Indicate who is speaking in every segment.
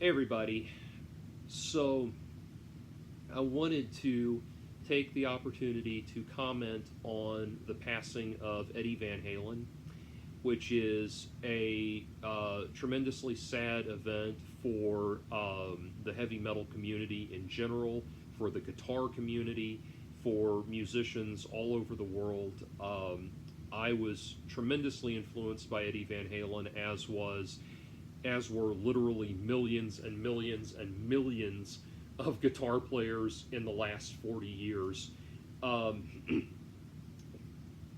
Speaker 1: Hey everybody. So I wanted to take the opportunity to comment on the passing of Eddie Van Halen, which is a tremendously sad event for the heavy metal community in general, for the guitar community, for musicians all over the world. I was tremendously influenced by Eddie Van Halen, as were literally millions and millions and millions of guitar players in the last 40 years. Um,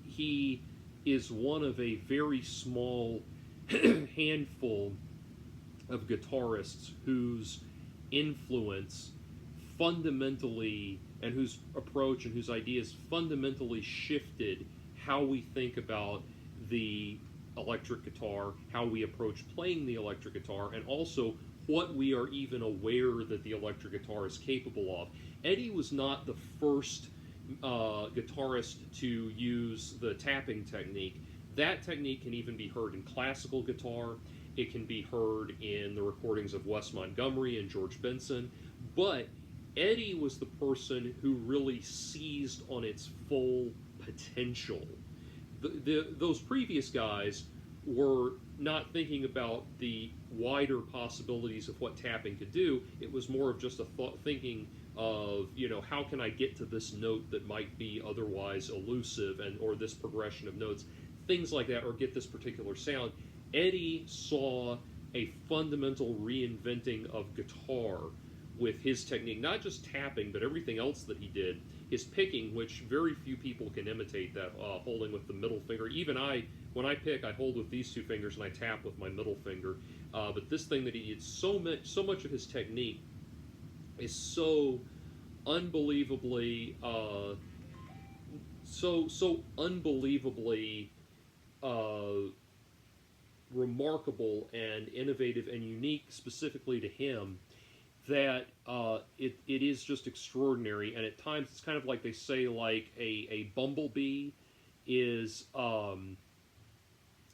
Speaker 1: he is one of a very small handful of guitarists whose influence fundamentally and whose approach and whose ideas fundamentally shifted how we think about the electric guitar, how we approach playing the electric guitar, and also what we are even aware that the electric guitar is capable of. Eddie was not the first guitarist to use the tapping technique. That technique can even be heard in classical guitar. It can be heard in the recordings of Wes Montgomery and George Benson. But Eddie was the person who really seized on its full potential. Those previous guys were not thinking about the wider possibilities of what tapping could do. It was more of just a thinking of, how can I get to this note that might be otherwise elusive, and or this progression of notes, things like that, or get this particular sound. Eddie saw a fundamental reinventing of guitar with his technique, not just tapping, but everything else that he did. His picking, which very few people can imitate, that holding with the middle finger. Even when I pick, I hold with these two fingers and I tap with my middle finger. But this thing that he did, so much of his technique is so unbelievably, so unbelievably remarkable and innovative and unique, specifically to him, that it is just extraordinary. And at times it's kind of like they say, like a bumblebee is, a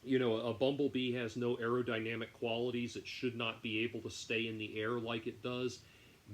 Speaker 1: bumblebee has no aerodynamic qualities. It should not be able to stay in the air like it does.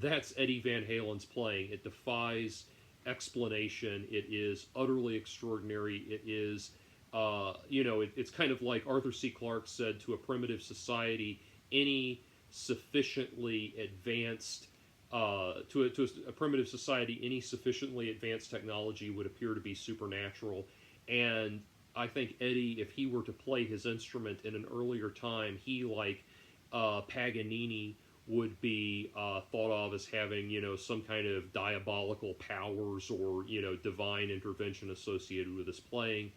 Speaker 1: That's Eddie Van Halen's playing. It defies explanation. It is utterly extraordinary. It is, it's kind of like Arthur C. Clarke said, to a primitive society, any sufficiently advanced to a primitive society, any sufficiently advanced technology would appear to be supernatural. And I think Eddie, if he were to play his instrument in an earlier time, he, like Paganini, would be thought of as having, some kind of diabolical powers or, divine intervention associated with his playing.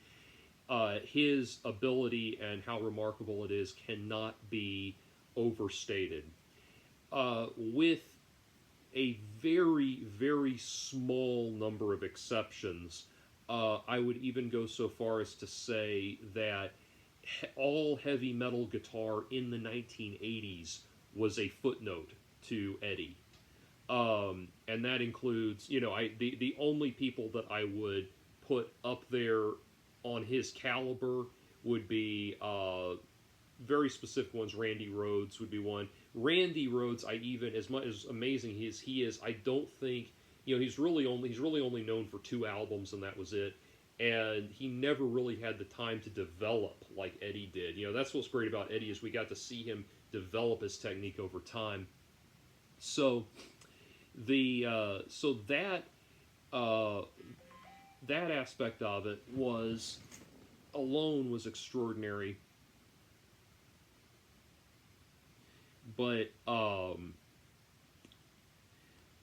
Speaker 1: His ability and how remarkable it is cannot be overstated. With a very, very small number of exceptions, I would even go so far as to say that all heavy metal guitar in the 1980s was a footnote to Eddie. And that includes, the only people that I would put up there on his caliber would be very specific ones. Randy Rhoads would be one. Randy Rhoads, as much as amazing he is, I don't think, he's really only known for 2 albums, and that was it. And he never really had the time to develop like Eddie did. That's what's great about Eddie, is we got to see him develop his technique over time. So that aspect of it was extraordinary. But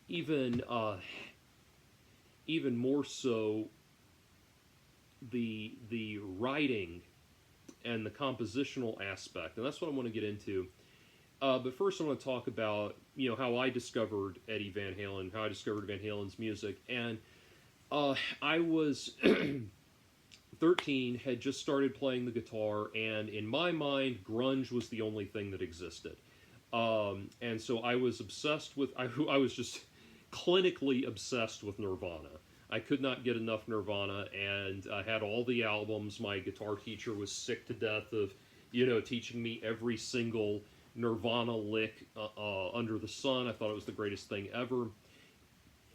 Speaker 1: even more so, the writing and the compositional aspect, and that's what I want to get into. But first, I want to talk about how I discovered Eddie Van Halen, how I discovered Van Halen's music, and I was 13, had just started playing the guitar, and in my mind, grunge was the only thing that existed. And so I was obsessed with, I was just clinically obsessed with Nirvana. I could not get enough Nirvana, and I had all the albums. My guitar teacher was sick to death of, teaching me every single Nirvana lick under the sun. I thought it was the greatest thing ever.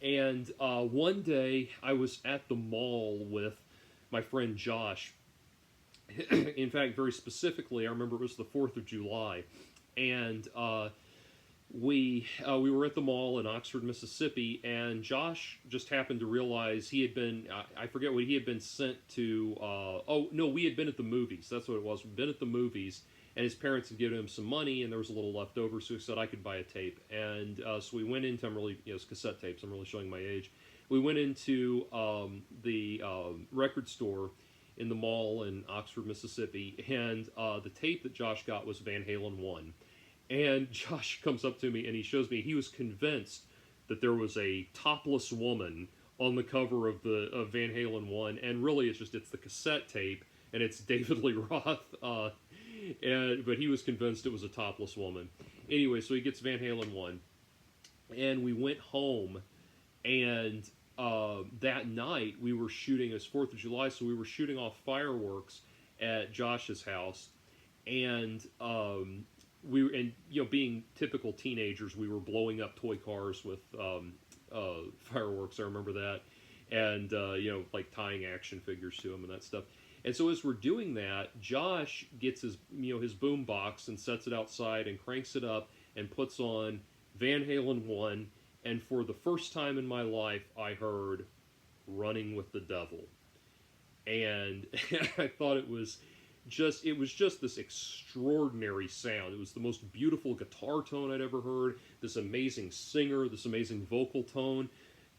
Speaker 1: And one day I was at the mall with my friend Josh. In fact, very specifically, I remember it was the 4th of July. And we were at the mall in Oxford, Mississippi, and Josh just happened to realize he had been, I forget what he had been sent to, oh, no, we had been at the movies. That's what it was. We'd been at the movies, and his parents had given him some money, and there was a little left over, so he said I could buy a tape. And so we went into, it's cassette tapes, I'm really showing my age. We went into the record store in the mall in Oxford, Mississippi, and the tape that Josh got was Van Halen 1. And Josh comes up to me and he shows me he was convinced that there was a topless woman on the cover of Van Halen 1, and really it's the cassette tape, and it's David Lee Roth, but he was convinced it was a topless woman. Anyway, so he gets Van Halen 1, and we went home, and that night we were shooting, it was 4th of July, so we were shooting off fireworks at Josh's house, and being typical teenagers, we were blowing up toy cars with fireworks. I remember that, and like tying action figures to them and that stuff. And so as we're doing that, Josh gets his boom box and sets it outside and cranks it up and puts on Van Halen 1. And for the first time in my life, I heard "Running with the Devil," and I thought it was just this extraordinary sound. It was the most beautiful guitar tone I'd ever heard, this amazing singer, this amazing vocal tone,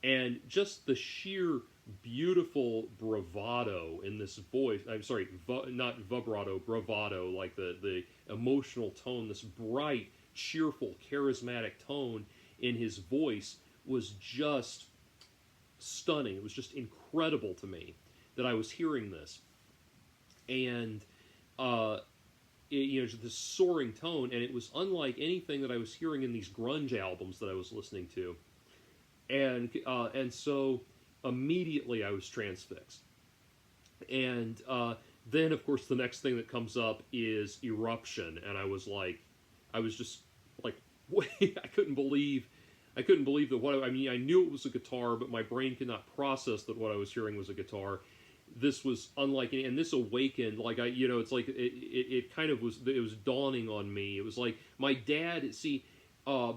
Speaker 1: and just the sheer beautiful bravado in this voice. I'm sorry, not vibrato, bravado, like the emotional tone, this bright, cheerful, charismatic tone in his voice was just stunning. It was just incredible to me that I was hearing this. And this soaring tone, and it was unlike anything that I was hearing in these grunge albums that I was listening to, and so immediately I was transfixed. And then, of course, the next thing that comes up is Eruption, and I was just like, wait, I couldn't believe that I knew it was a guitar, but my brain could not process that what I was hearing was a guitar. This was unlike any, and this awakened, it's like it kind of was, it was dawning on me. It was like my dad,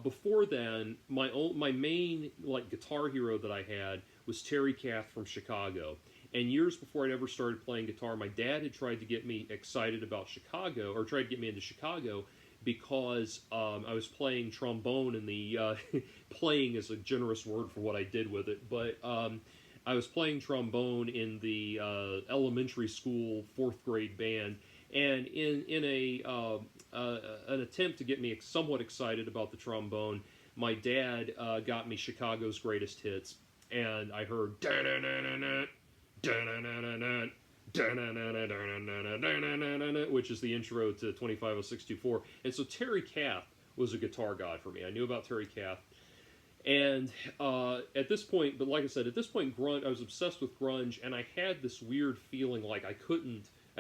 Speaker 1: before then, my main, guitar hero that I had was Terry Kath from Chicago. And years before I'd ever started playing guitar, my dad had tried to get me excited about Chicago, or tried to get me into Chicago, because I was playing trombone, and the playing is a generous word for what I did with it, but I was playing trombone in the elementary school 4th grade band, and in an attempt to get me somewhat excited about the trombone, my dad got me Chicago's Greatest Hits, and I heard which is the intro to 250624. And so Terry Kath was a guitar god for me. I knew about Terry Kath. And at this point, but like I said, at this point, grunge, I was obsessed with grunge, and I had this weird feeling like I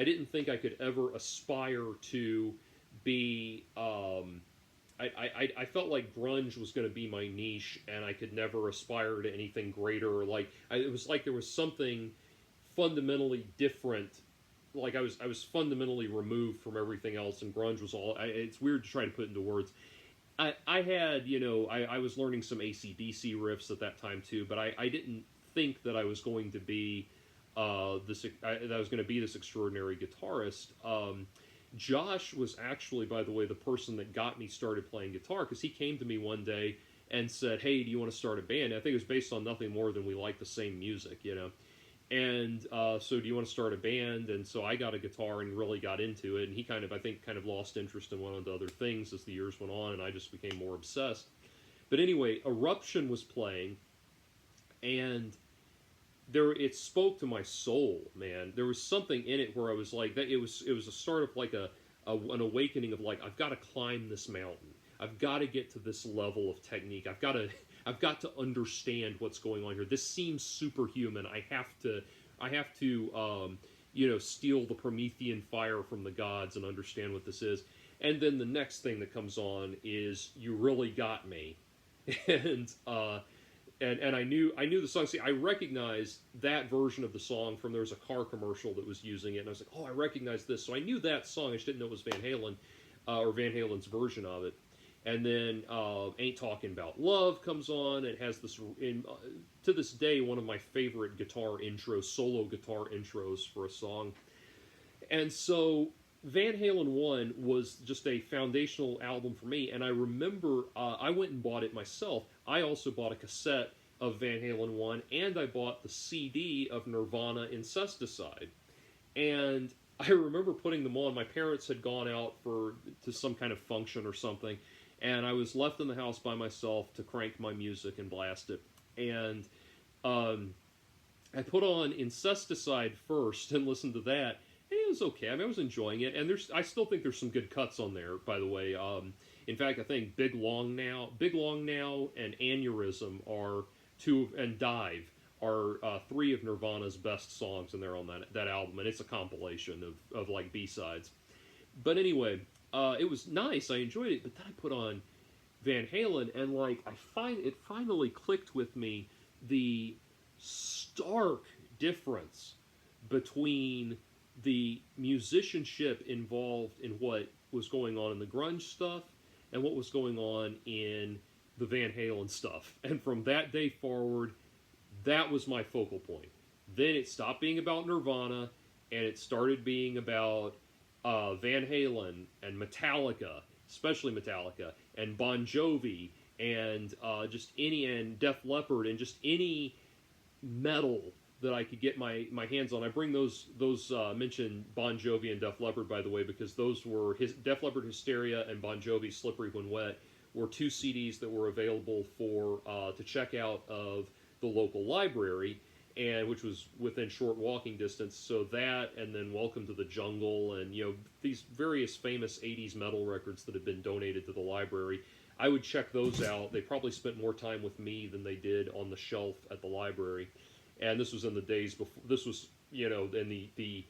Speaker 1: didn't think I could ever aspire to be, I felt like grunge was going to be my niche, and I could never aspire to anything greater. It was like there was something fundamentally different. Like I was fundamentally removed from everything else, and grunge was all. It's weird to try to put into words. I had, I was learning some AC/DC riffs at that time too, but I didn't think that I was going to be this extraordinary guitarist. Josh was actually, by the way, the person that got me started playing guitar, because he came to me one day and said, "Hey, do you want to start a band?" And I think it was based on nothing more than we like the same music, And so do you want to start a band? And so I got a guitar and really got into it. And he kind of lost interest and went on to other things as the years went on, and I just became more obsessed. But anyway, Eruption was playing, and it spoke to my soul, man. There was something in it where I was like, that it was a sort of like an awakening of like, I've got to climb this mountain. I've got to get to this level of technique. I've got to understand what's going on here. This seems superhuman. I have to steal the Promethean fire from the gods and understand what this is. And then the next thing that comes on is "You Really Got Me," and and I knew the song. See, I recognized that version of the song from there was a car commercial that was using it, and I was like, oh, I recognize this. So I knew that song. I just didn't know it was Van Halen or Van Halen's version of it. And then "Ain't Talking About Love" comes on. It has this, to this day, one of my favorite guitar intros, solo guitar intros for a song. And so Van Halen 1 was just a foundational album for me, and I remember I went and bought it myself. I also bought a cassette of Van Halen 1, and I bought the CD of Nirvana Incesticide. And I remember putting them on. My parents had gone out to some kind of function or something, and I was left in the house by myself to crank my music and blast it. And I put on Incesticide first and listened to that. It was okay. I mean, I was enjoying it, and I still think there's some good cuts on there. By the way, in fact, I think Big Long Now, and Aneurysm are two, and Dive are three of Nirvana's best songs, and they're on that album, and it's a compilation of like B-sides. But anyway, it was nice. I enjoyed it, but then I put on Van Halen, and like it finally clicked with me the stark difference between the musicianship involved in what was going on in the grunge stuff and what was going on in the Van Halen stuff. And from that day forward, that was my focal point. Then it stopped being about Nirvana, and it started being about Van Halen and Metallica, especially Metallica, and Bon Jovi, and and Def Leppard, and just any metal that I could get my hands on. I bring those mention Bon Jovi and Def Leppard, by the way, because those were Def Leppard Hysteria and Bon Jovi Slippery When Wet were two CDs that were available for to check out of the local library, and which was within short walking distance. So that, and then Welcome to the Jungle, and these various famous 80s metal records that have been donated to the library. I would check those out. They probably spent more time with me than they did on the shelf at the library. And this was in the days before, this was, in the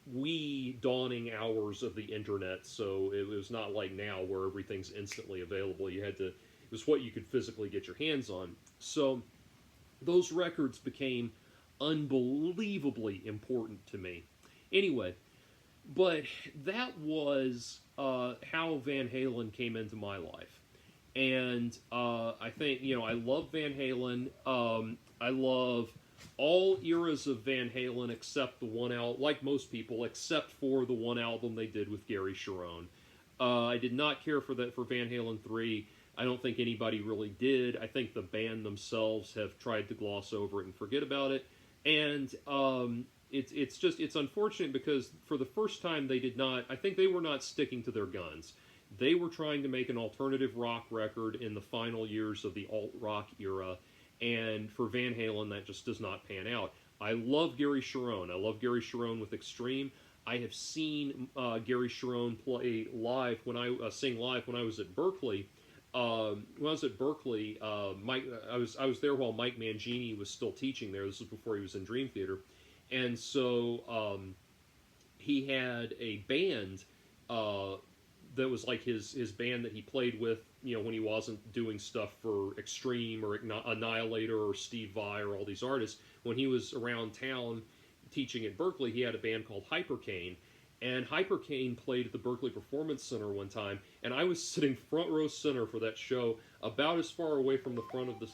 Speaker 1: wee dawning hours of the internet, so it was not like now where everything's instantly available. It was what you could physically get your hands on. So those records became unbelievably important to me. Anyway, but that was how Van Halen came into my life. And I think, I love Van Halen. I love all eras of Van Halen except the one album, like most people, except for the one album they did with Gary Cherone. I did not care for Van Halen 3. I don't think anybody really did. I think the band themselves have tried to gloss over it and forget about it. And it's unfortunate because for the first time they did not, I think they were not sticking to their guns. They were trying to make an alternative rock record in the final years of the alt-rock era, and for Van Halen, that just does not pan out. I love Gary Cherone. I love Gary Cherone with Extreme. I have seen Gary Cherone play live sing live when I was at Berkeley. When I was at Berkeley, I was there while Mike Mangini was still teaching there. This was before he was in Dream Theater, and so he had a band that was like his band that he played with, when he wasn't doing stuff for Extreme or Annihilator or Steve Vai or all these artists. When he was around town teaching at Berkeley, he had a band called Hypercane. And Hypercane played at the Berkeley Performance Center one time, and I was sitting front row center for that show, about as far away from the front of the,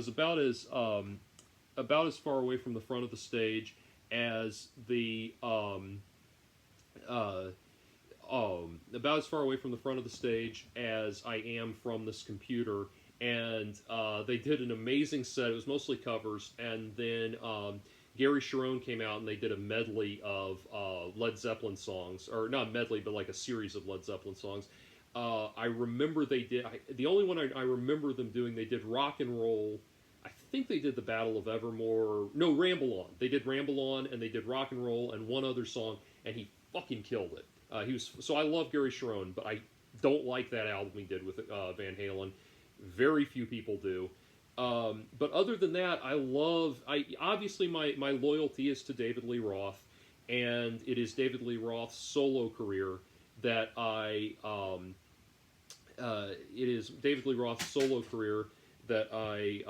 Speaker 1: about as far away from the front of the stage as about as far away from the front of the stage as I am from this computer. And they did an amazing set. It was mostly covers, and then Gary Cherone came out and they did a medley of Led Zeppelin songs, or not a medley, but like a series of Led Zeppelin songs. I remember the only one I remember them doing, they did Rock and Roll. I think they did the Battle of Evermore. No, Ramble On. They did Ramble On, and they did Rock and Roll and one other song, and he fucking killed it. So I love Gary Cherone, but I don't like that album he did with Van Halen. Very few people do. But other than that, obviously my loyalty is to David Lee Roth, and it is David Lee Roth's solo career that it is David Lee Roth's solo career that I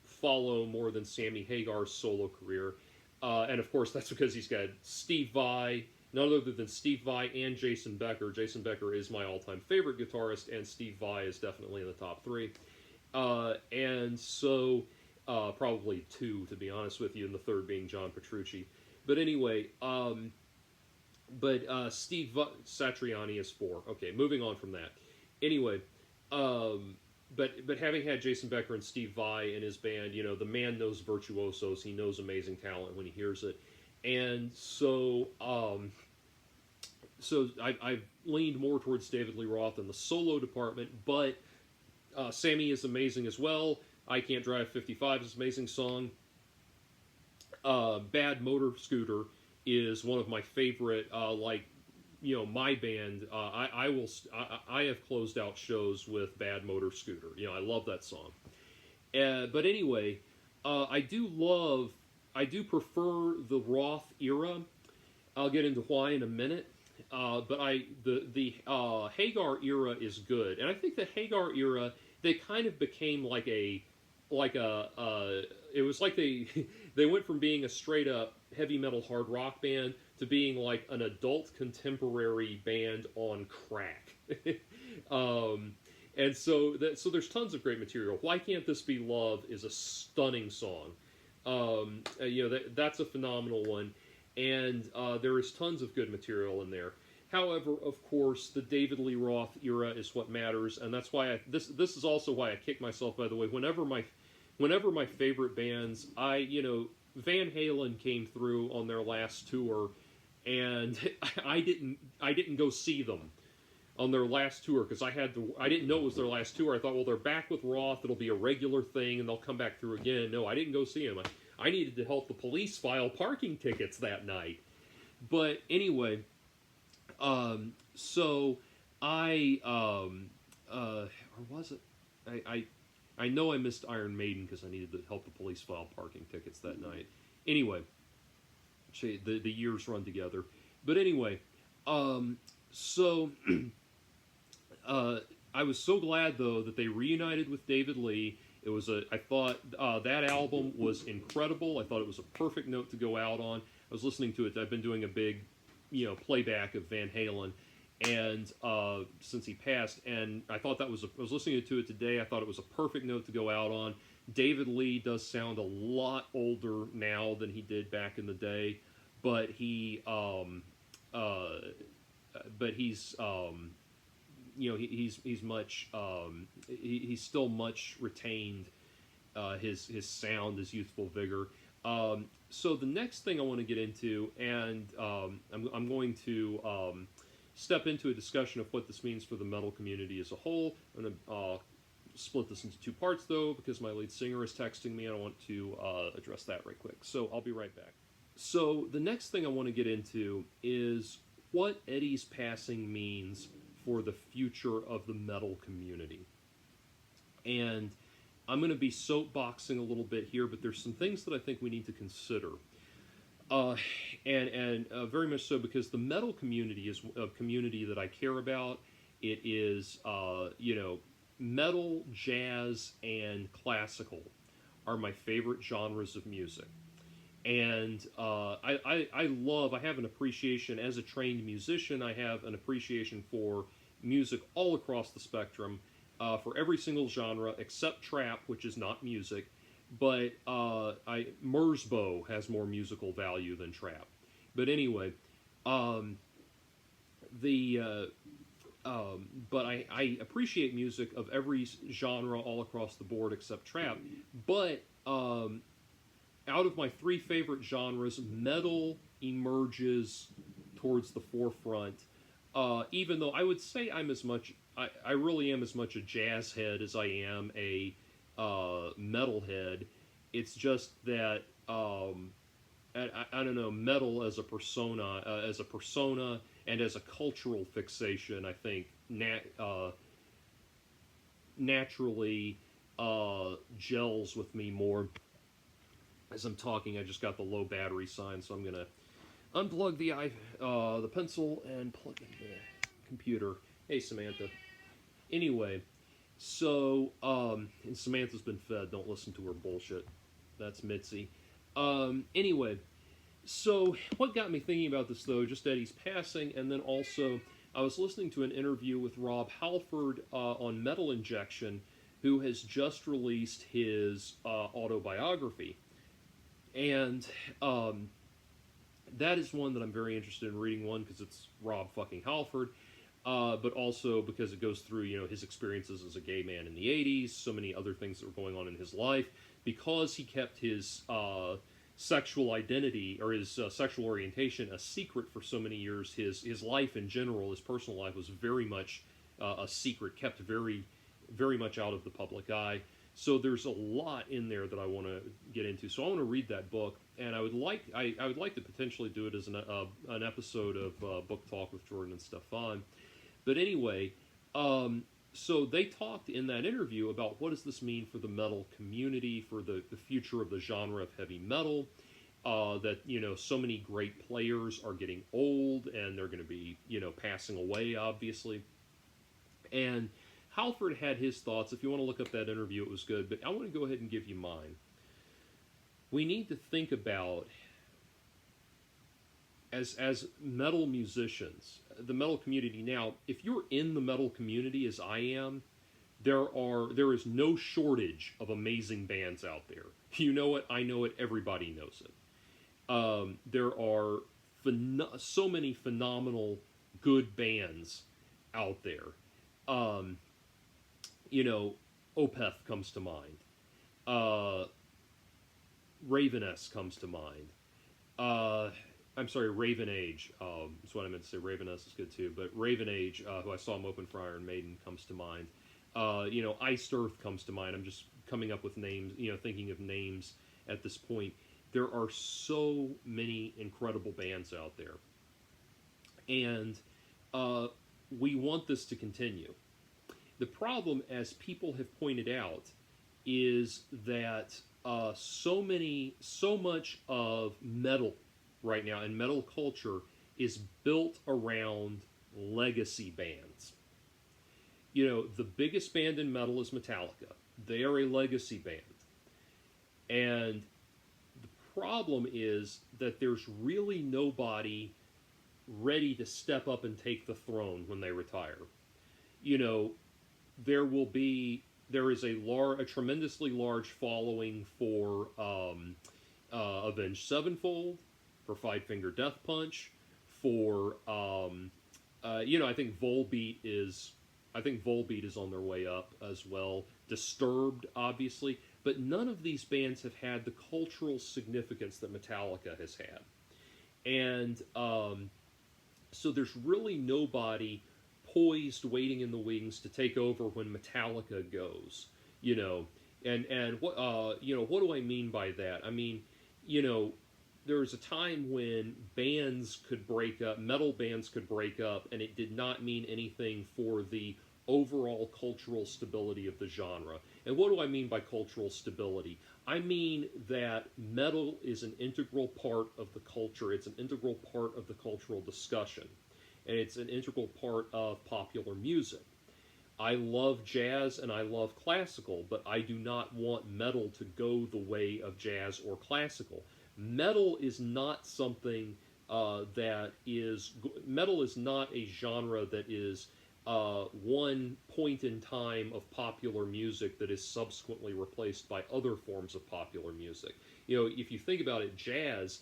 Speaker 1: follow more than Sammy Hagar's solo career. And of course, that's because he's got Steve Vai, none other than Steve Vai and Jason Becker. Jason Becker is my all-time favorite guitarist, and Steve Vai is definitely in the top three. And so, probably two, to be honest with you, and the third being John Petrucci. But anyway, Steve Satriani is four. Okay, moving on from that. Anyway, but having had Jason Becker and Steve Vai in his band, you know, the man knows virtuosos. He knows amazing talent when he hears it. And so, I've leaned more towards David Lee Roth in the solo department, but Sammy is amazing as well. I Can't Drive 55 is an amazing song. Bad Motor Scooter is one of my favorite, my band. I have closed out shows with Bad Motor Scooter. You know, I love that song. But anyway, I do prefer the Roth era. I'll get into why in a minute. But the Hagar era is good, and I think the Hagar era, they kind of became it was like they went from being a straight up heavy metal hard rock band to being like an adult contemporary band on crack. And so there's tons of great material. Why Can't This Be Love is a stunning song. That's a phenomenal one, and there is tons of good material in there. However, of course, the David Lee Roth era is what matters, and that's why this is also why I kick myself. By the way, whenever my favorite bands, Van Halen came through on their last tour, and I didn't go see them on their last tour because I didn't know it was their last tour. I thought, well, they're back with Roth, it'll be a regular thing, and they'll come back through again. No, I didn't go see them. I needed to help the police file parking tickets that night. But anyway, so I or was it? I know I missed Iron Maiden because I needed to help the police file parking tickets that night. Anyway, the years run together. But anyway, so I was so glad though that they reunited with David Lee. I thought that album was incredible. I thought it was a perfect note to go out on. I was listening to it. I've been doing a big, playback of Van Halen, and since he passed, and I thought I was listening to it today. I thought it was a perfect note to go out on. David Lee does sound a lot older now than he did back in the day, but he's still much retained his sound, his youthful vigor. So the next thing I want to get into, and I'm going to step into a discussion of what this means for the metal community as a whole. I'm going to split this into two parts, though, because my lead singer is texting me, and I want to address that right quick. So I'll be right back. So the next thing I want to get into is what Eddie's passing means for the future of the metal community. And I'm going to be soapboxing a little bit here, but there's some things that I think we need to consider. And very much so because the metal community is a community that I care about. It is, metal, jazz, and classical are my favorite genres of music. And I have an appreciation, as a trained musician, I have an appreciation for music all across the spectrum, for every single genre except trap, which is not music. But Merzbow has more musical value than trap. But anyway, but I appreciate music of every genre all across the board except trap. But out of my three favorite genres, metal emerges towards the forefront. Even though I would say I really am as much a jazz head as I am a metalhead. It's just that I don't know, metal as a persona and as a cultural fixation, I think naturally gels with me more. As I'm talking, I just got the low battery sign, so I'm gonna unplug the pencil and plug in the computer. Hey, Samantha. Anyway, so, and Samantha's been fed. Don't listen to her bullshit. That's Mitzi. Anyway, so what got me thinking about this, though, just Eddie's passing, and then also I was listening to an interview with Rob Halford on Metal Injection, who has just released his autobiography. And that is one that I'm very interested in reading, one, because it's Rob fucking Halford, but also because it goes through, his experiences as a gay man in the 80s, so many other things that were going on in his life, because he kept his sexual identity, or his sexual orientation, a secret for so many years. His life in general, his personal life, was very much a secret, kept very, very much out of the public eye. So there's a lot in there that I want to get into. So I want to read that book, and I would like to potentially do it as an episode of Book Talk with Jordan and Stefan. But anyway, so they talked in that interview about what does this mean for the metal community, for the future of the genre of heavy metal, that, so many great players are getting old, and they're going to be, passing away, obviously. And Halford had his thoughts. If you want to look up that interview, it was good. But I want to go ahead and give you mine. We need to think about, as metal musicians, the metal community. Now, if you're in the metal community, as I am, there is no shortage of amazing bands out there. You know it, I know it, everybody knows it. There are so many phenomenal, good bands out there. Opeth comes to mind. Ravenous comes to mind. I'm sorry, Raven Age. That's what I meant to say. Ravenous is good too. But Raven Age, who I saw him open for Iron Maiden, comes to mind. Iced Earth comes to mind. I'm just coming up with names, thinking of names at this point. There are so many incredible bands out there. And we want this to continue. The problem, as people have pointed out, is that so much of metal right now, and metal culture, is built around legacy bands. The biggest band in metal is Metallica. They are a legacy band. And the problem is that there's really nobody ready to step up and take the throne when they retire. There is a tremendously large following for Avenged Sevenfold, for Five Finger Death Punch, for I think Volbeat is on their way up as well. Disturbed, obviously, but none of these bands have had the cultural significance that Metallica has had, and so there's really nobody poised, waiting in the wings to take over when Metallica goes. And what what do I mean by that? I mean, there was a time when bands could break up, metal bands could break up, and it did not mean anything for the overall cultural stability of the genre. And what do I mean by cultural stability? I mean that metal is an integral part of the culture. It's an integral part of the cultural discussion. And it's an integral part of popular music. I love jazz and I love classical, but I do not want metal to go the way of jazz or classical. Metal is not something metal is not a genre that is one point in time of popular music that is subsequently replaced by other forms of popular music. If you think about it, jazz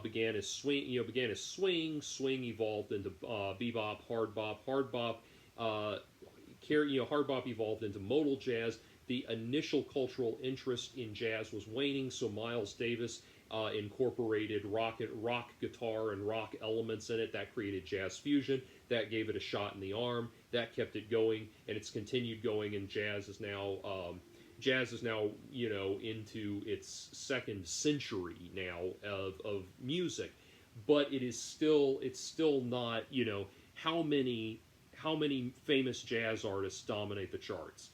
Speaker 1: began as swing. Swing evolved into bebop, hard bop. Hard bop evolved into modal jazz. The initial cultural interest in jazz was waning, so Miles Davis incorporated rock guitar and rock elements in it. That created jazz fusion. That gave it a shot in the arm. That kept it going, and it's continued going. And jazz is now into its second century now of music. But it's still not, how many famous jazz artists dominate the charts.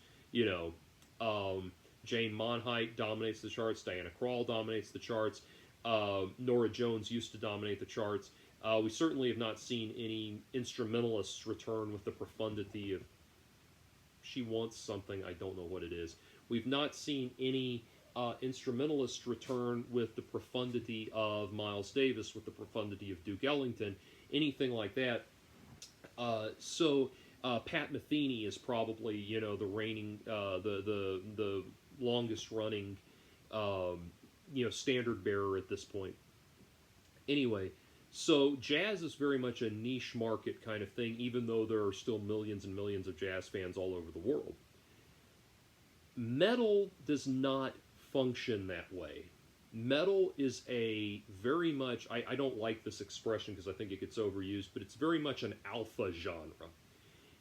Speaker 1: Jane Monheit dominates the charts. Diana Krall dominates the charts. Nora Jones used to dominate the charts. We certainly have not seen any instrumentalists return with the profundity of "She Wants Something, I Don't Know What It Is." We've not seen any instrumentalists return with the profundity of Miles Davis, with the profundity of Duke Ellington, anything like that. So Pat Metheny is probably, the reigning, the longest running, standard bearer at this point. Anyway, so jazz is very much a niche market kind of thing, even though there are still millions and millions of jazz fans all over the world. Metal does not function that way. Metal is a very much, I don't like this expression because I think it gets overused, but it's very much an alpha genre.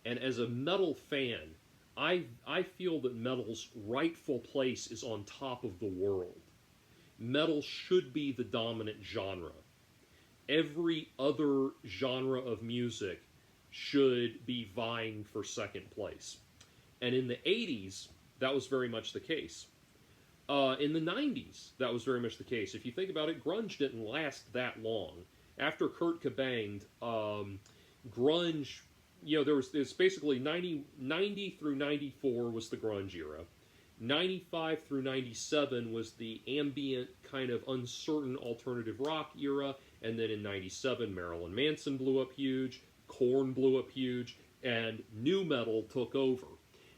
Speaker 1: And as a metal fan, I feel that metal's rightful place is on top of the world. Metal should be the dominant genre. Every other genre of music should be vying for second place. And in the 80s, that was very much the case. In the 90s, that was very much the case. If you think about it, grunge didn't last that long. After Kurt Cobain, grunge, it's basically 90 through 94 was the grunge era. 95 through 97 was the ambient, kind of uncertain alternative rock era, and then in 97, Marilyn Manson blew up huge, Korn blew up huge, and nu metal took over.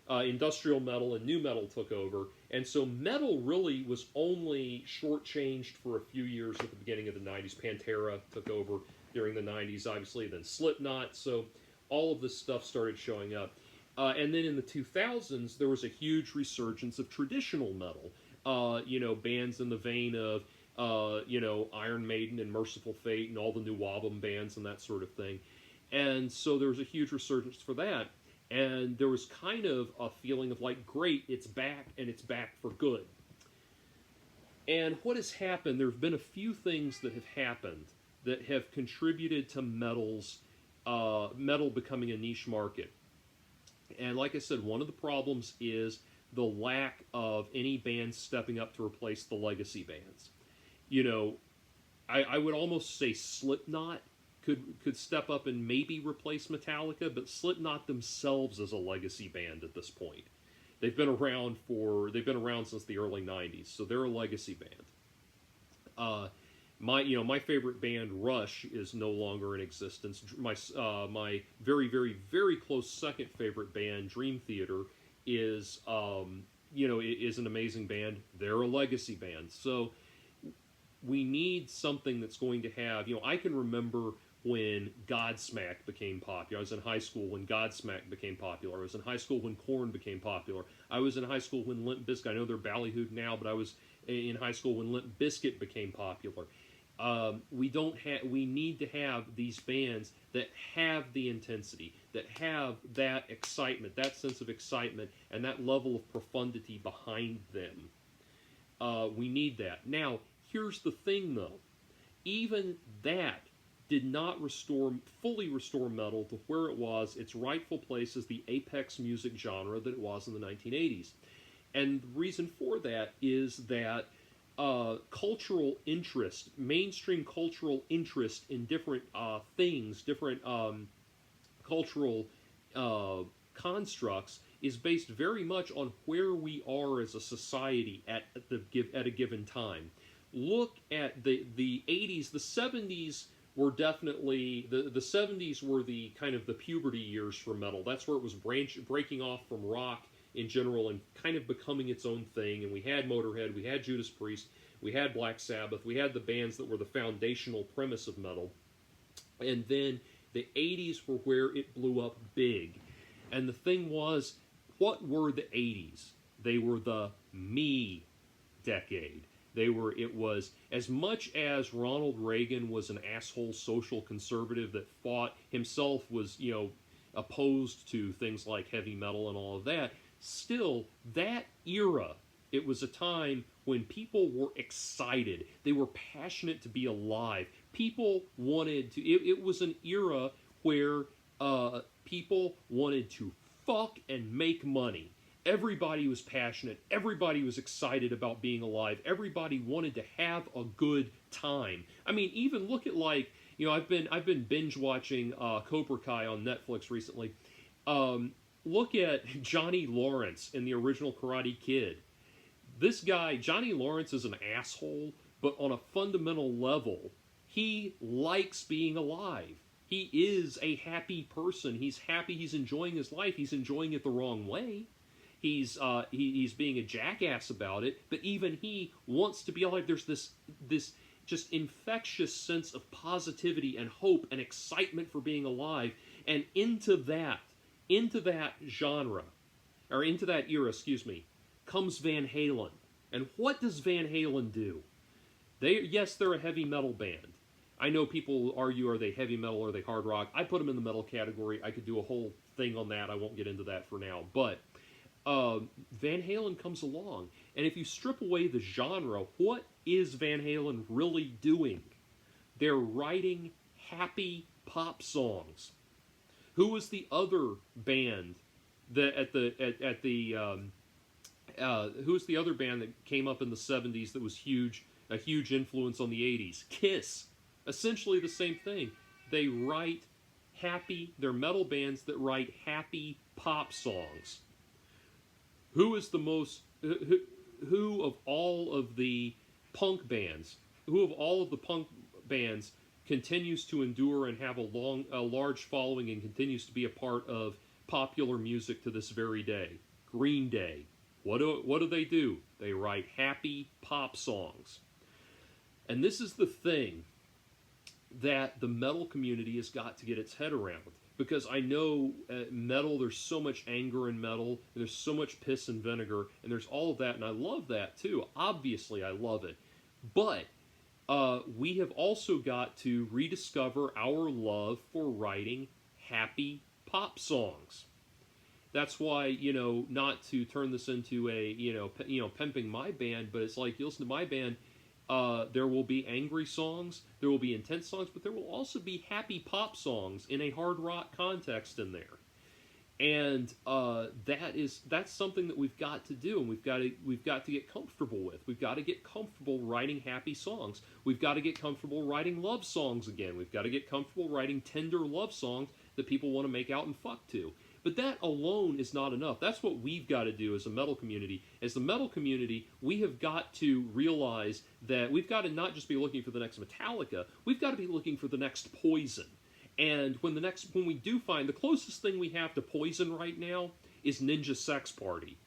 Speaker 1: Industrial metal and nu metal took over, and so metal really was only shortchanged for a few years at the beginning of the 90s. Pantera took over during the 90s, obviously, then Slipknot, so all of this stuff started showing up. And then in the 2000s, there was a huge resurgence of traditional metal. Bands in the vein of, Iron Maiden and Merciful Fate and all the new Wabam bands and that sort of thing. And so there was a huge resurgence for that. And there was kind of a feeling of like, great, it's back, and it's back for good. And what has happened, there have been a few things that have happened that have contributed to metal becoming a niche market. And like I said, one of the problems is the lack of any bands stepping up to replace the legacy bands. I would almost say Slipknot could step up and maybe replace Metallica, but Slipknot themselves is a legacy band at this point. They've been around since the early 90s, so they're a legacy band. My favorite band, Rush, is no longer in existence. My very, very, very close second favorite band, Dream Theater, is is an amazing band. They're a legacy band. So we need something that's going to have, I can remember when Godsmack became popular. I was in high school when Godsmack became popular. I was in high school when Korn became popular. I was in high school when Limp Bizkit, I know they're ballyhooed now, but I was in high school when Limp Bizkit became popular. We need to have these bands that have the intensity, that have that excitement, that sense of excitement, and that level of profundity behind them. We need that. Now, here's the thing, though. Even that did not fully restore metal to where it was, its rightful place as the apex music genre that it was in the 1980s. And the reason for that is that cultural interest, mainstream cultural interest in different things, different cultural constructs, is based very much on where we are as a society at a given time. Look at the 80s, the 70s were definitely, the 70s were the kind of the puberty years for metal. That's where it was breaking off from rock in general and kind of becoming its own thing. And we had Motorhead, we had Judas Priest, we had Black Sabbath, we had the bands that were the foundational premise of metal. And then the 80s were where it blew up big. And the thing was, what were the 80s? They were the me decade. It was, as much as Ronald Reagan was an asshole social conservative that was, opposed to things like heavy metal and all of that, still, that era, it was a time when people were excited. They were passionate to be alive. People wanted to, it was an era where people wanted to fuck and make money. Everybody was passionate. Everybody was excited about being alive. Everybody wanted to have a good time. I mean, even look at I've been binge watching Cobra Kai on Netflix recently. Look at Johnny Lawrence in the original Karate Kid. This guy, Johnny Lawrence, is an asshole, but on a fundamental level, he likes being alive. He is a happy person. He's happy. He's enjoying his life. He's enjoying it the wrong way. He's being a jackass about it. But even he wants to be alive. There's this just infectious sense of positivity and hope and excitement for being alive. And into that genre, or into that era, comes Van Halen. And what does Van Halen do? They're a heavy metal band. I know people argue, are they heavy metal or are they hard rock? I put them in the metal category. I could do a whole thing on that. I won't get into that for now. But Van Halen comes along. And if you strip away the genre, what is Van Halen really doing? They're writing happy pop songs. Who was the other band that who was the other band that came up in the 70s that was a huge influence on the 80s? Kiss. Essentially the same thing. They're metal bands that write happy pop songs. Who is the most, who of all of the punk bands, continues to endure and have a large following and continues to be a part of popular music to this very day? Green Day. What do they do? They write happy pop songs. And this is the thing that the metal community has got to get its head around. Because I know metal, there's so much anger in metal, and there's so much piss and vinegar, and there's all of that, and I love that too. Obviously, I love it. But we have also got to rediscover our love for writing happy pop songs. That's why, not to turn this into a, pimping my band, but it's like, you listen to my band, there will be angry songs, there will be intense songs, but there will also be happy pop songs in a hard rock context in there. And that's something that we've got to do, and we've got to get comfortable with. We've got to get comfortable writing happy songs. We've got to get comfortable writing love songs again. We've got to get comfortable writing tender love songs that people want to make out and fuck to. But that alone is not enough. That's what we've got to do as a metal community. As the metal community, we have got to realize that we've got to not just be looking for the next Metallica, we've got to be looking for the next Poison. And when we do find, the closest thing we have to Poison right now is Ninja Sex Party.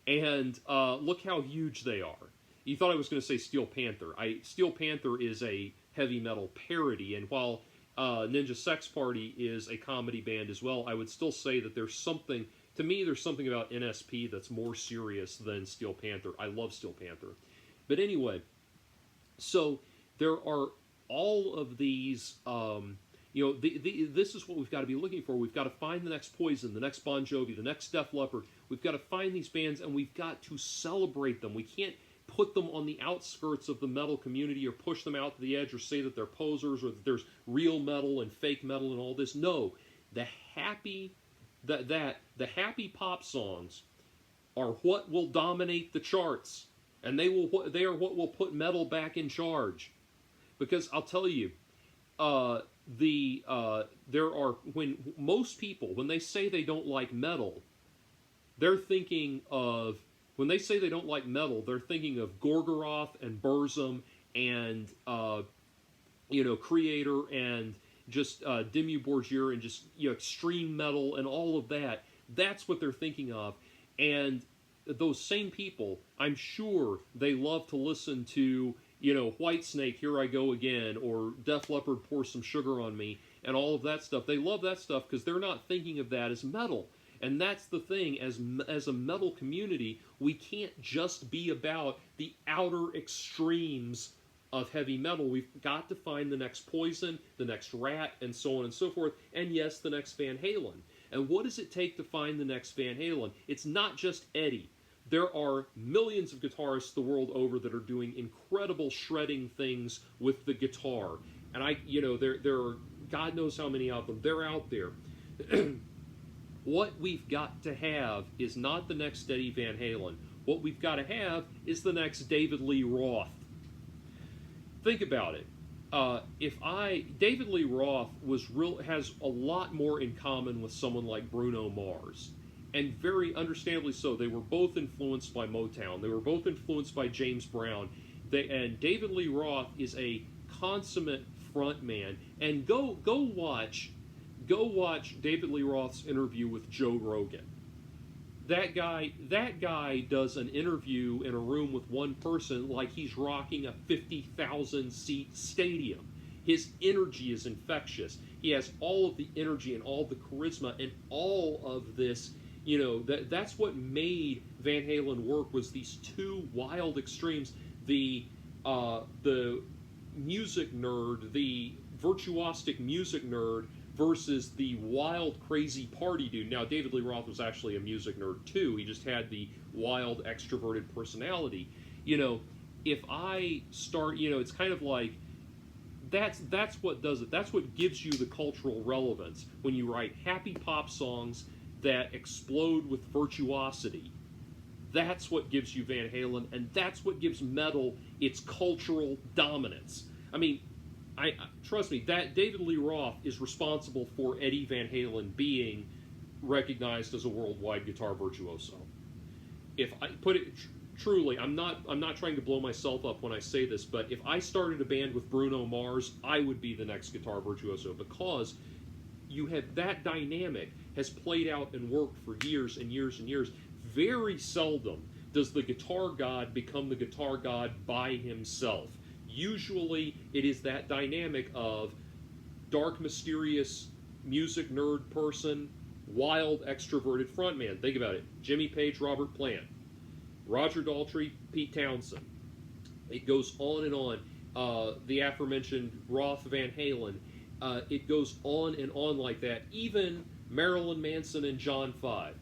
Speaker 1: And look how huge they are. You thought I was going to say Steel Panther. Steel Panther is a heavy metal parody, and while Ninja Sex Party is a comedy band as well, I would still say that there's something about NSP that's more serious than Steel Panther. I love Steel Panther. But anyway, so there are all of these, this is what we've got to be looking for. We've got to find the next Poison, the next Bon Jovi, the next Def Leppard. We've got to find these bands, and we've got to celebrate them. We can't put them on the outskirts of the metal community or push them out to the edge or say that they're posers or that there's real metal and fake metal and all this. No, the happy pop songs are what will dominate the charts, and they are what will put metal back in charge. Because I'll tell you, when most people, when they say they don't like metal, they're thinking of Gorgoroth and Burzum and Creator and just Dimmu Borgir and just extreme metal and all of that. That's what they're thinking of. And those same people, I'm sure they love to listen to Whitesnake, Here I Go Again, or Def Leppard, Pour Some Sugar on Me, and all of that stuff. They love that stuff because they're not thinking of that as metal. And that's the thing, as a metal community, we can't just be about the outer extremes of heavy metal. We've got to find the next Poison, the next Rat, and so on and so forth, and yes, the next Van Halen. And what does it take to find the next Van Halen? It's not just Eddie. There are millions of guitarists the world over that are doing incredible shredding things with the guitar. And there are God knows how many of them. They're out there. What we've got to have is not the next Eddie Van Halen. What we've got to have is the next David Lee Roth. Think about it. David Lee Roth has a lot more in common with someone like Bruno Mars, and very understandably so. They were both influenced by Motown. They were both influenced by James Brown. And David Lee Roth is a consummate frontman. And go watch David Lee Roth's interview with Joe Rogan. That guy does an interview in a room with one person like he's rocking a 50,000 seat stadium. His energy is infectious. He has all of the energy and all the charisma and all of this. That's what made Van Halen work, was these two wild extremes. The music nerd, the virtuosic music nerd, versus the wild, crazy party dude. Now, David Lee Roth was actually a music nerd too. He just had the wild, extroverted personality. If I start, it's kind of like that's what does it. That's what gives you the cultural relevance when you write happy pop songs that explode with virtuosity. That's what gives you Van Halen, and that's what gives metal its cultural dominance. I mean, trust me, that David Lee Roth is responsible for Eddie Van Halen being recognized as a worldwide guitar virtuoso. If I put it truly, I'm not trying to blow myself up when I say this, but if I started a band with Bruno Mars, I would be the next guitar virtuoso, because you have that dynamic has played out and worked for years and years and years. Very seldom does the guitar god become the guitar god by himself. Usually, it is that dynamic of dark, mysterious music nerd person, wild, extroverted frontman. Think about it. Jimmy Page, Robert Plant. Roger Daltrey, Pete Townsend. It goes on and on. The aforementioned Roth, Van Halen. It goes on and on like that. Even Marilyn Manson and John Five.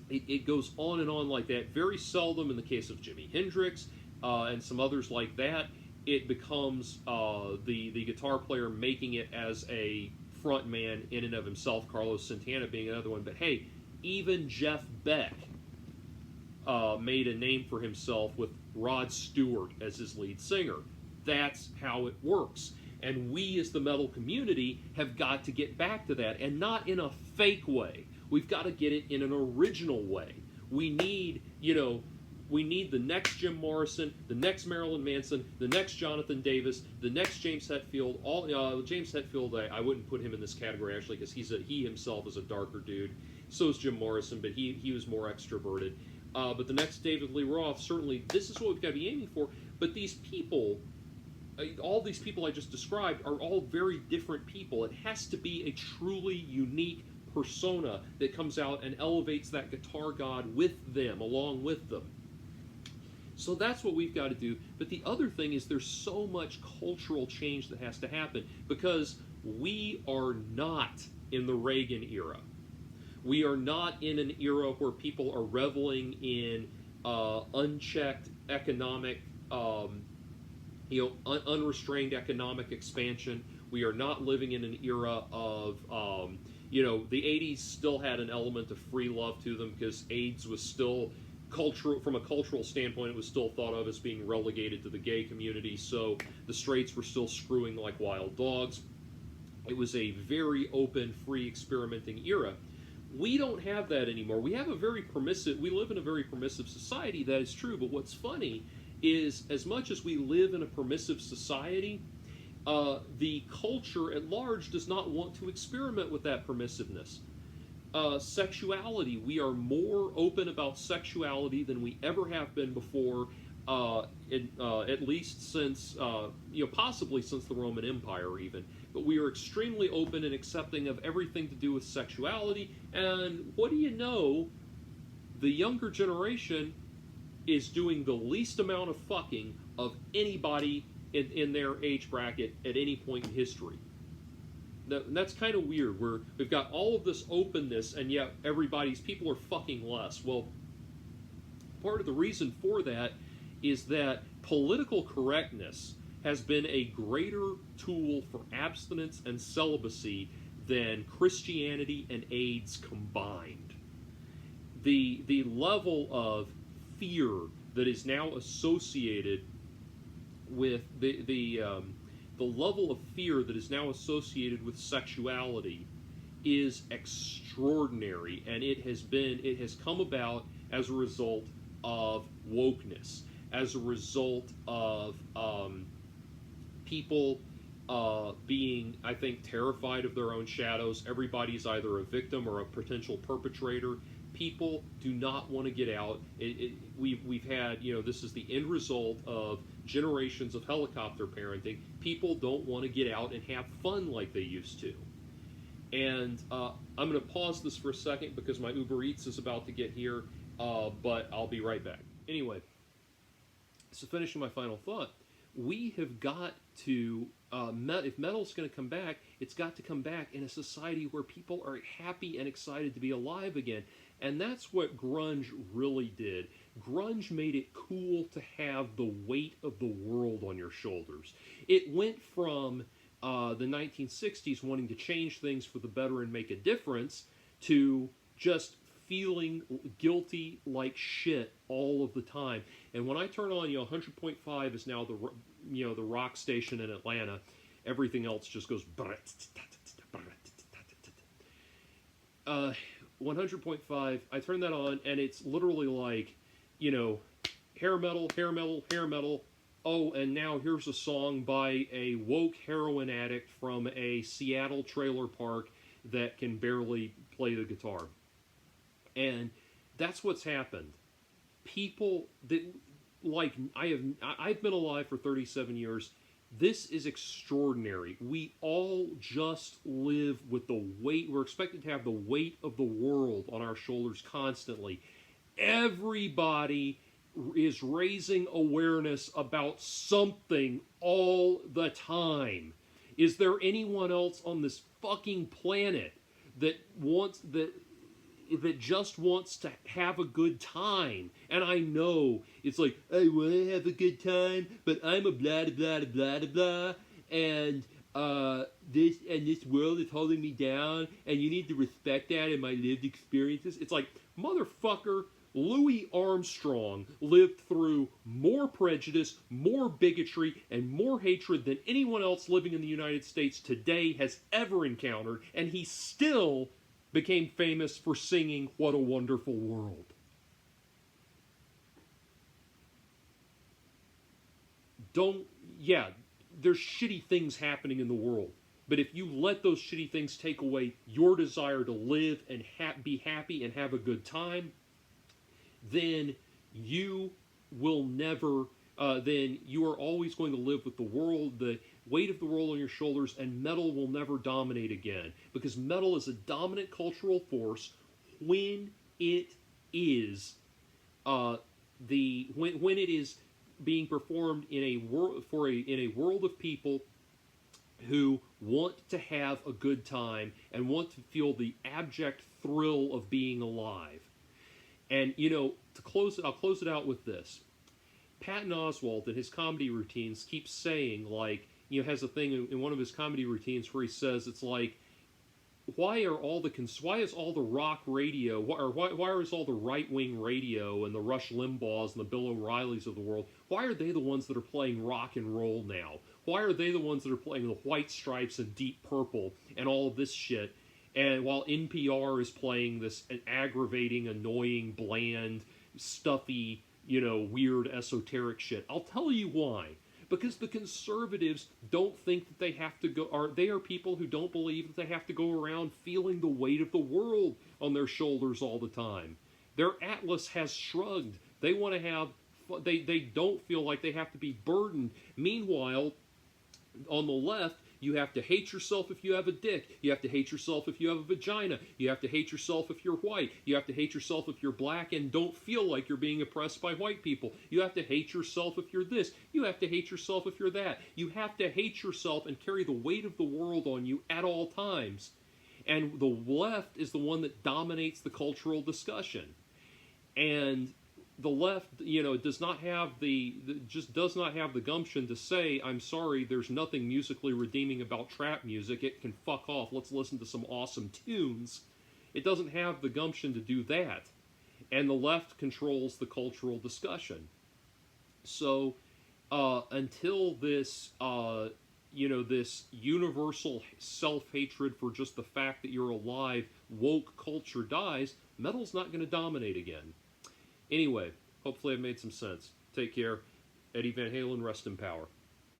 Speaker 1: It goes on and on like that. Very seldom, in the case of Jimi Hendrix, and some others like that, it becomes the guitar player making it as a front man in and of himself, Carlos Santana being another one. But hey, even Jeff Beck made a name for himself with Rod Stewart as his lead singer. That's how it works. And we as the metal community have got to get back to that, and not in a fake way. We've got to get it in an original way. We need, we need the next Jim Morrison, the next Marilyn Manson, the next Jonathan Davis, the next James Hetfield. James Hetfield, I wouldn't put him in this category actually, because he himself is a darker dude. So is Jim Morrison, but he was more extroverted. But the next David Lee Roth, certainly, this is what we've got to be aiming for. But these people, all these people I just described, are all very different people. It has to be a truly unique persona that comes out and elevates that guitar god with them, along with them. So that's what we've got to do. But the other thing is there's so much cultural change that has to happen, because we are not in the Reagan era. We are not in an era where people are reveling in unchecked economic, unrestrained economic expansion. We are not living in an era of, the 80s still had an element of free love to them, because AIDS was still cultural, from a cultural standpoint, it was still thought of as being relegated to the gay community, so the straights were still screwing like wild dogs. It was a very open, free, experimenting era. We don't have that anymore. We live in a very permissive society, that is true, but what's funny is, as much as we live in a permissive society, the culture at large does not want to experiment with that permissiveness. Sexuality, we are more open about sexuality than we ever have been before, at least since, possibly since the Roman Empire even. But we are extremely open and accepting of everything to do with sexuality, and what do you know, the younger generation is doing the least amount of fucking of anybody in their age bracket at any point in history. That's kind of weird. We've got all of this openness, and yet people are fucking less. Well, part of the reason for that is that political correctness has been a greater tool for abstinence and celibacy than Christianity and AIDS combined. The level of fear that is now associated with the level of fear that is now associated with sexuality is extraordinary, and it has come about as a result of wokeness, as a result of people being, I think, terrified of their own shadows. Everybody's either a victim or a potential perpetrator. People do not want to get out. We've had, this is the end result of generations of helicopter parenting. People don't want to get out and have fun like they used to. And I'm going to pause this for a second because my Uber Eats is about to get here, but I'll be right back. Anyway, so finishing my final thought, we have got to, if metal's going to come back, it's got to come back in a society where people are happy and excited to be alive again. And that's what grunge really did. Grunge made it cool to have the weight of the world on your shoulders. It went from the 1960s wanting to change things for the better and make a difference to just feeling guilty like shit all of the time. And when I turn on, 100.5 is now the rock station in Atlanta. Everything else just goes 100.5, I turn that on, and it's literally like, hair metal, hair metal, hair metal. Oh, and now here's a song by a woke heroin addict from a Seattle trailer park that can barely play the guitar. And that's what's happened. People that, like, I've been alive for 37 years. This is extraordinary. We all just live with the weight. We're expected to have the weight of the world on our shoulders constantly. Everybody is raising awareness about something all the time. Is there anyone else on this fucking planet that just wants to have a good time? And I know it's like, I want to have a good time, but I'm a blah blah blah blah blah, and this world is holding me down, and you need to respect that in my lived experiences. It's like, motherfucker, Louis Armstrong lived through more prejudice, more bigotry, and more hatred than anyone else living in the United States today has ever encountered, and he still became famous for singing "What a Wonderful World." There's shitty things happening in the world, but if you let those shitty things take away your desire to live and be happy and have a good time, then you will never, then you are always going to live with the world, the weight of the world on your shoulders, and metal will never dominate again. Because metal is a dominant cultural force when it is when it is being performed in a world of people who want to have a good time and want to feel the abject thrill of being alive. And, to close it, I'll close it out with this. Patton Oswalt in his comedy routines keeps saying, like, has a thing in one of his comedy routines where he says, it's like, why is all the rock radio, why is all the right-wing radio and the Rush Limbaughs and the Bill O'Reillys of the world, why are they the ones that are playing rock and roll now? Why are they the ones that are playing the White Stripes and Deep Purple and all of this shit? And while NPR is playing this aggravating, annoying, bland, stuffy, weird, esoteric shit. I'll tell you why. Because the conservatives don't think that they have to go, they are people who don't believe that they have to go around feeling the weight of the world on their shoulders all the time. Their atlas has shrugged. They want to have, they don't feel like they have to be burdened. Meanwhile, on the left, you have to hate yourself if you have a dick. You have to hate yourself if you have a vagina. You have to hate yourself if you're white. You have to hate yourself if you're black and don't feel like you're being oppressed by white people. You have to hate yourself if you're this. You have to hate yourself if you're that. You have to hate yourself and carry the weight of the world on you at all times. And the left is the one that dominates the cultural discussion. And the left, does not have does not have the gumption to say, I'm sorry, there's nothing musically redeeming about trap music. It can fuck off. Let's listen to some awesome tunes. It doesn't have the gumption to do that. And the left controls the cultural discussion. So until this, this universal self-hatred for just the fact that you're alive, woke culture dies, metal's not going to dominate again. Anyway, hopefully I've made some sense. Take care. Eddie Van Halen, rest in power.